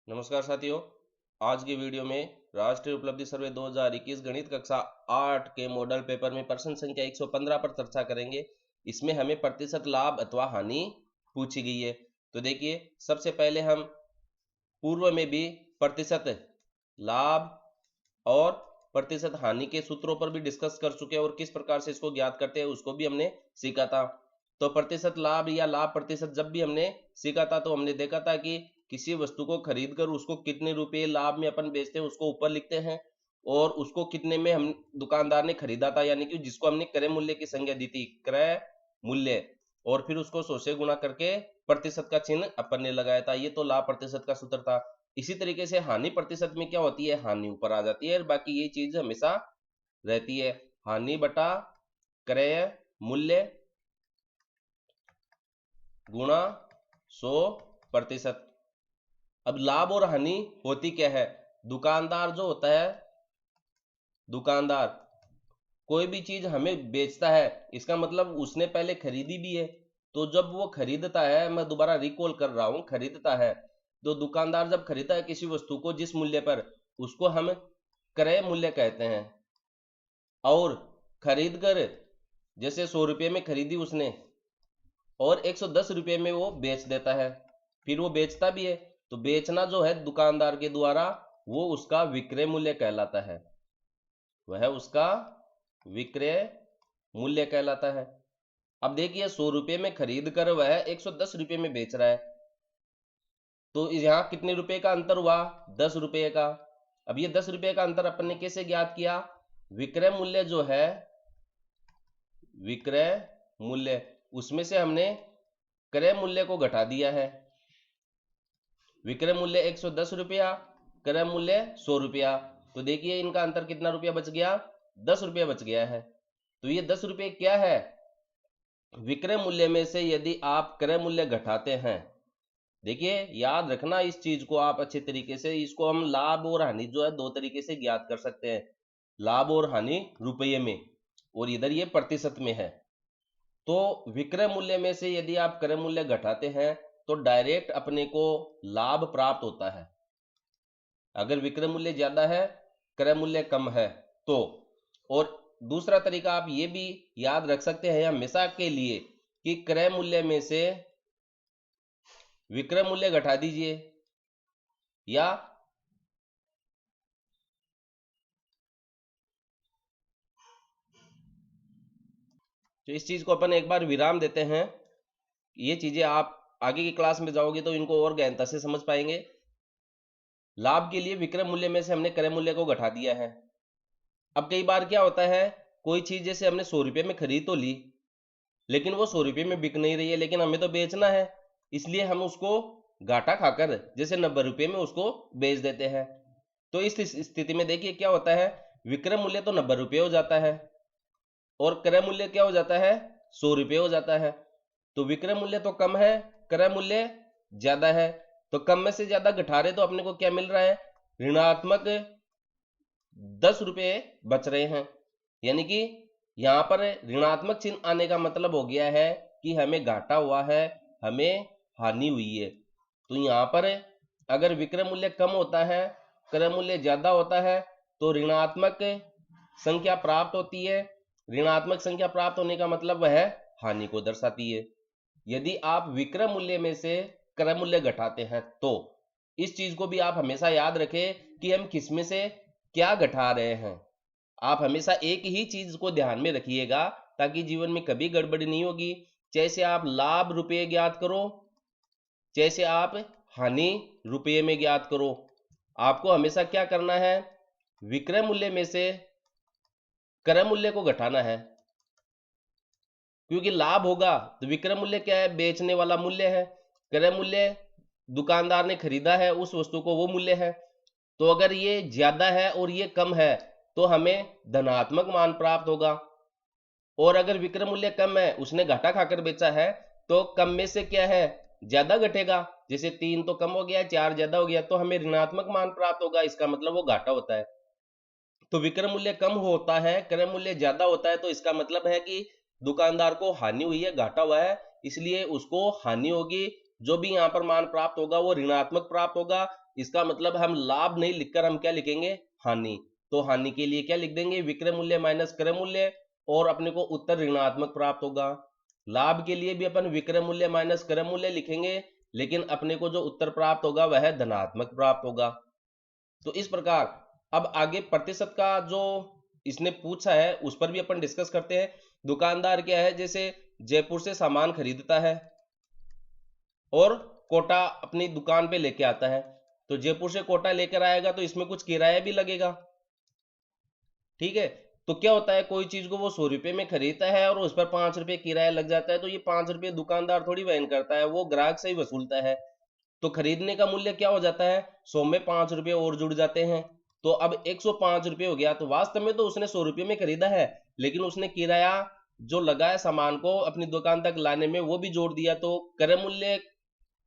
नमस्कार साथियों। आज की वीडियो में राष्ट्रीय उपलब्धि सर्वे 2021 गणित कक्षा 8 के मॉडल पेपर में प्रश्न संख्या 115 पर चर्चा करेंगे। इसमें हमें प्रतिशत लाभ अथवा हानि पूछी गई है। तो देखिए, सबसे पहले हम पूर्व में भी प्रतिशत लाभ और प्रतिशत हानि के सूत्रों पर भी डिस्कस कर चुके हैं और किस प्रकार से इसको ज्ञात करते हैं उसको भी हमने सीखा था। तो प्रतिशत लाभ या लाभ प्रतिशत जब भी हमने सीखा था तो हमने देखा था कि किसी वस्तु को खरीद कर उसको कितने रुपए लाभ में अपन बेचते हैं उसको ऊपर लिखते हैं और उसको कितने में हम दुकानदार ने खरीदा था, यानी कि जिसको हमने क्रय मूल्य की संज्ञा दी थी, क्रय मूल्य, और फिर उसको 100 से गुणा करके प्रतिशत का चिन्ह अपन ने लगाया था। ये तो लाभ प्रतिशत का सूत्र था। इसी तरीके से हानि प्रतिशत में क्या होती है, हानि ऊपर आ जाती है, बाकी ये चीज हमेशा रहती है। हानि बटा क्रय मूल्य गुणा 100%। अब लाभ और हानि होती क्या है, दुकानदार जो होता है, दुकानदार कोई भी चीज हमें बेचता है, इसका मतलब उसने पहले खरीदी भी है। तो जब वो खरीदता है, मैं दोबारा रिकॉल कर रहा हूं, खरीदता है, तो दुकानदार जब खरीदता है किसी वस्तु को जिस मूल्य पर, उसको हम क्रय मूल्य कहते हैं। और खरीद कर जैसे 100 रुपये में खरीदी उसने और 110 रुपये में वो बेच देता है, फिर वो बेचता भी है, तो बेचना जो है दुकानदार के द्वारा, वो उसका विक्रय मूल्य कहलाता है, वह उसका विक्रय मूल्य कहलाता है। अब देखिए, 100 रुपये में खरीद कर वह 110 रुपये में बेच रहा है, तो यहां कितने रुपए का अंतर हुआ, 10 रुपये का। अब ये 10 रुपये का अंतर अपन ने कैसे ज्ञात किया, विक्रय मूल्य जो है, विक्रय मूल्य, उसमें से हमने क्रय मूल्य को घटा दिया है। विक्रय मूल्य 110 रुपया, क्रय मूल्य 100 रुपया, तो देखिए इनका अंतर कितना रुपया बच गया, 10 रुपया बच गया है। तो ये 10 रुपये क्या है, विक्रय मूल्य में से यदि आप क्रय मूल्य घटाते हैं, देखिए याद रखना इस चीज को आप अच्छे तरीके से, इसको हम लाभ और हानि जो है दो तरीके से ज्ञात कर सकते हैं, लाभ और हानि रुपये में और इधर ये प्रतिशत में है। तो विक्रय मूल्य में से यदि आप क्रय मूल्य घटाते हैं तो डायरेक्ट अपने को लाभ प्राप्त होता है। अगर विक्रय मूल्य ज्यादा है, क्रय मूल्य कम है तो। और दूसरा तरीका आप ये भी याद रख सकते हैं हमेशा के लिए कि क्रय मूल्य में से विक्रय मूल्य घटा दीजिए, या तो इस चीज को अपन एक बार विराम देते हैं। ये चीजें आप आगे की क्लास में जाओगे तो इनको और गहनता से समझ पाएंगे। लाभ के लिए विक्रय मूल्य में से हमने क्रय मूल्य को घटा दिया है। अब कई बार क्या होता है, कोई चीज जैसे हमने 100 रुपये में खरीद तो ली, लेकिन वो 100 रुपये में बिक नहीं रही है, लेकिन हमें तो बेचना है, इसलिए हम उसको घाटा खाकर जैसे 90 रुपये में उसको बेच देते हैं। तो इस स्थिति में देखिए क्या होता है, विक्रय मूल्य तो 90 रुपये हो जाता है और क्रय मूल्य क्या हो जाता है, 100 रुपये हो जाता है। तो विक्रय मूल्य तो कम है, क्रय मूल्य ज्यादा है, तो कम में से ज्यादा घटा रहे तो अपने को क्या मिल रहा है, ऋणात्मक 10 रुपये बच रहे हैं। यानी कि यहां पर ऋणात्मक चिन्ह आने का मतलब हो गया है कि हमें घाटा हुआ है, हमें हानि हुई है। तो यहां पर अगर विक्रय मूल्य कम होता है, क्रय मूल्य ज्यादा होता है, तो ऋणात्मक संख्या प्राप्त होती है। ऋणात्मक संख्या प्राप्त होने का मतलब वह हानि को दर्शाती है। यदि आप विक्रय मूल्य में से क्रय मूल्य घटाते हैं तो इस चीज को भी आप हमेशा याद रखें कि हम किसमें से क्या घटा रहे हैं। आप हमेशा एक ही चीज को ध्यान में रखिएगा ताकि जीवन में कभी गड़बड़ी नहीं होगी। जैसे आप लाभ रुपये ज्ञात करो, जैसे आप हानि रुपये में ज्ञात करो, आपको हमेशा क्या करना है, विक्रय मूल्य में से क्रय मूल्य को घटाना है। क्योंकि लाभ होगा तो विक्रय मूल्य क्या है, बेचने वाला मूल्य है, क्रय मूल्य दुकानदार ने खरीदा है उस वस्तु को, वो मूल्य है। तो अगर ये ज्यादा है और ये कम है तो हमें धनात्मक मान प्राप्त होगा, और अगर विक्रय मूल्य कम है, उसने घाटा खाकर बेचा है, तो कम में से क्या है, ज्यादा घटेगा। जैसे 3 तो कम हो गया, 4 ज्यादा हो गया, तो हमें ऋणात्मक मान प्राप्त होगा, इसका मतलब वो घाटा होता है। तो विक्रय मूल्य कम होता है, क्रय मूल्य ज्यादा होता है, तो इसका मतलब है कि दुकानदार को हानि हुई है, घाटा हुआ है, इसलिए उसको हानि होगी। जो भी यहाँ पर मान प्राप्त होगा वो ऋणात्मक प्राप्त होगा, इसका मतलब हम लाभ नहीं लिखकर हम क्या लिखेंगे, हानि। तो हानि के लिए क्या लिख देंगे, विक्रय मूल्य माइनस क्रय मूल्य, और अपने को उत्तर ऋणात्मक प्राप्त होगा। लाभ के लिए भी अपन विक्रय मूल्य माइनस क्रय मूल्य लिखेंगे, लेकिन अपने को जो उत्तर प्राप्त होगा वह धनात्मक प्राप्त होगा। तो इस प्रकार अब आगे प्रतिशत का जो इसने पूछा है उस पर भी अपन डिस्कस करते हैं। दुकानदार क्या है, जैसे जयपुर से सामान खरीदता है और कोटा अपनी दुकान पे लेके आता है, तो जयपुर से कोटा लेकर आएगा तो इसमें कुछ किराया भी लगेगा, ठीक है। तो क्या होता है, कोई चीज को वो 100 रुपए में खरीदता है और उस पर 5 रुपए किराया लग जाता है, तो ये 5 रुपए दुकानदार थोड़ी वहन करता है, वो ग्राहक से ही वसूलता है। तो खरीदने का मूल्य क्या हो जाता है, 100 में 5 रुपए और जुड़ जाते हैं, तो अब 105 रुपए हो गया। तो वास्तव में तो उसने 100 रुपए में खरीदा है, लेकिन उसने किराया जो लगा है सामान को अपनी दुकान तक लाने में वो भी जोड़ दिया, तो क्रय मूल्य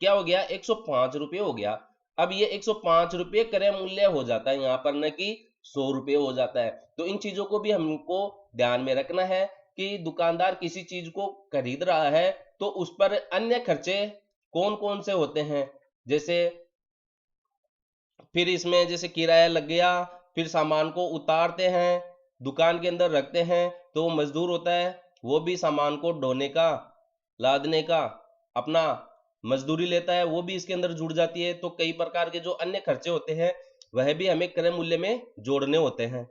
क्या हो गया, 105 रुपए हो गया। अब ये 105 रुपए क्रय मूल्य हो जाता है यहाँ पर, न कि 100 रुपए हो जाता है। तो इन चीजों को भी हमको ध्यान में रखना है कि दुकानदार किसी चीज को खरीद रहा है तो उस पर अन्य खर्चे कौन कौन से होते हैं, जैसे फिर इसमें जैसे किराया लग गया, फिर सामान को उतारते हैं दुकान के अंदर रखते हैं, तो मजदूर होता है, वो भी सामान को ढोने का लादने का अपना मजदूरी लेता है, वो भी इसके अंदर जुड़ जाती है। तो कई प्रकार के जो अन्य खर्चे होते हैं वह भी हमें क्रय मूल्य में जोड़ने होते हैं।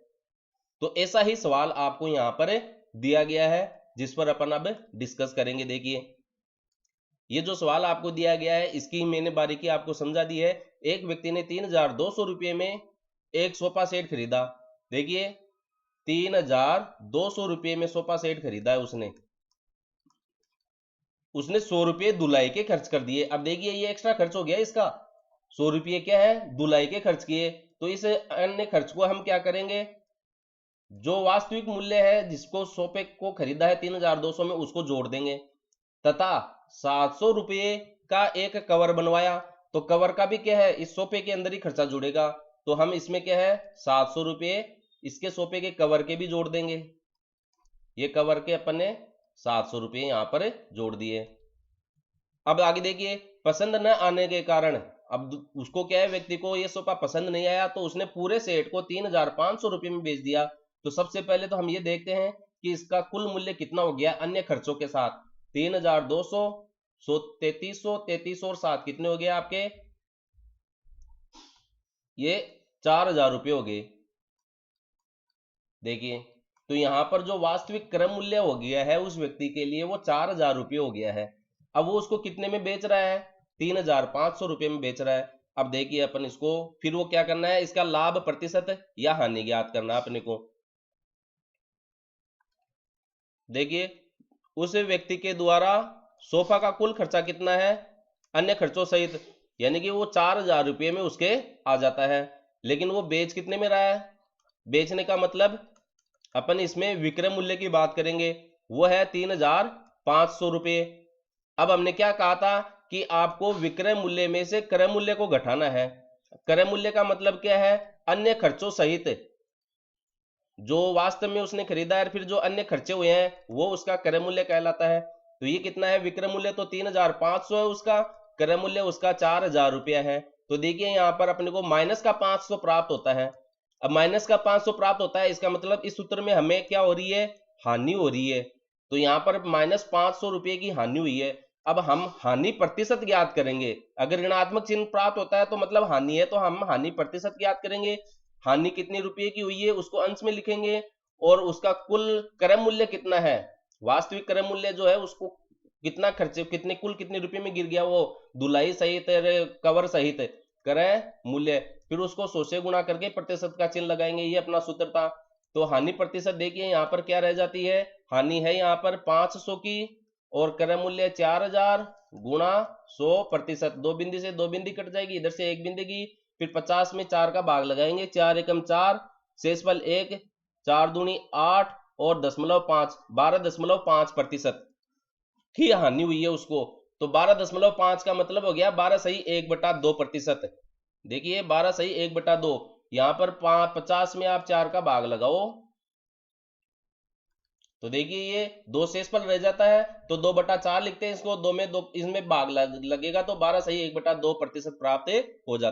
तो ऐसा ही सवाल आपको यहाँ पर दिया गया है, जिस पर अपन अब डिस्कस करेंगे। देखिए ये जो सवाल आपको दिया गया है इसकी मैंने बारीकी आपको समझा दी है। एक व्यक्ति ने 3,200 रुपये में एक सोफा सेट खरीदा। देखिए 3,200 रुपये में सोफा सेट खरीदा है उसने 100 रुपये धुलाई के खर्च कर दिए। अब देखिए ये एक्स्ट्रा खर्च हो गया इसका, 100 रुपये क्या है, धुलाई के खर्च किए। तो इस अन्य खर्च को हम क्या करेंगे, जो वास्तविक मूल्य है जिसको सोफे को खरीदा है 3,200 में उसको जोड़ देंगे, तथा 700 रुपये का एक कवर बनवाया, तो कवर का भी क्या है, इस सोफे के अंदर ही खर्चा जुड़ेगा, तो हम इसमें क्या है 700 रुपये इसके सोफे के कवर के भी जोड़ देंगे। ये कवर के अपन ने 700 रुपये यहां पर जोड़ दिए। अब आगे देखिए, पसंद न आने के कारण, अब उसको क्या है, व्यक्ति को ये सोफा पसंद नहीं आया तो उसने पूरे सेट को 3,500 रुपये में बेच दिया। तो सबसे पहले तो हम ये देखते हैं कि इसका कुल मूल्य कितना हो गया अन्य खर्चों के साथ, 3,200, 3300, 3300 और 7 कितने हो गए आपके, ये 4,000 रुपये हो गए। देखिए तो यहां पर जो वास्तविक क्रय मूल्य हो गया है उस व्यक्ति के लिए वो 4,000 रुपये हो गया है। अब वो उसको कितने में बेच रहा है, 3,500 रुपये में बेच रहा है। अब देखिए अपन इसको फिर वो क्या करना है, इसका लाभ प्रतिशत या हानि ज्ञात करना है अपने को। देखिए उस व्यक्ति के द्वारा सोफा का कुल खर्चा कितना है अन्य खर्चों सहित, यानी कि वो 4,000 रुपये में उसके आ जाता है, लेकिन वो बेच कितने में रहा है, बेचने का मतलब अपन इसमें विक्रय मूल्य की बात करेंगे, वो है 3,500 रुपये। अब हमने क्या कहा था कि आपको विक्रय मूल्य में से क्रय मूल्य को घटाना है। क्रय मूल्य का मतलब क्या है, अन्य खर्चों सहित जो वास्तव में उसने खरीदा है, फिर जो अन्य खर्चे हुए हैं वो उसका क्रय मूल्य कहलाता है। तो ये कितना है, विक्रय मूल्य तो 3,500 है उसका, क्रय मूल्य उसका 4,000 रुपया है। तो देखिए यहाँ पर अपने को माइनस का 500 प्राप्त होता है। अब माइनस का 500 प्राप्त होता है, इसका मतलब इस सूत्र में हमें क्या हो रही है, हानि हो रही है। तो यहाँ पर -500 रुपये की हानि हुई है। अब हम हानि प्रतिशत ज्ञात करेंगे, अगर ऋणात्मक चिन्ह प्राप्त होता है तो मतलब हानि है, तो हम हानि प्रतिशत ज्ञात करेंगे। हानि कितने रुपए की हुई है उसको अंश में लिखेंगे, और उसका कुल क्रय मूल्य कितना है, वास्तविक क्रय मूल्य जो है उसको कितना खर्चे कितने कुल कितने रुपए में गिर गया, वो धुलाई सहित कवर सहित क्रय मूल्य, फिर उसको 100 से गुणा करके प्रतिशत का चिन्ह लगाएंगे, ये अपना सूत्र था। तो हानि प्रतिशत देखिए यहाँ पर क्या रह जाती है, हानि है यहाँ पर 500 की और क्रय मूल्य 4,000 गुणा 100%, दो बिंदी से दो बिंदी कट जाएगी, इधर से एक बिंदी की, फिर 50 में 4 का भाग लगाएंगे, 4 एकम 4, शेषफल 1, 4 दूनी 8 और 0.5, 12.5% की हानि हुई है उसको। तो 12.5 का मतलब हो गया 12 सही 1/2%। देखिए 12 सही 1/2, यहां पर 50 में आप 4 का भाग लगाओ, तो देखिए ये 2 शेषफल रह जाता है, तो 2/4 लिखते हैं इसको, 2 में 2 इसमें भाग लगेगा, तो 12 सही 1/2% प्राप्त हो जाता है।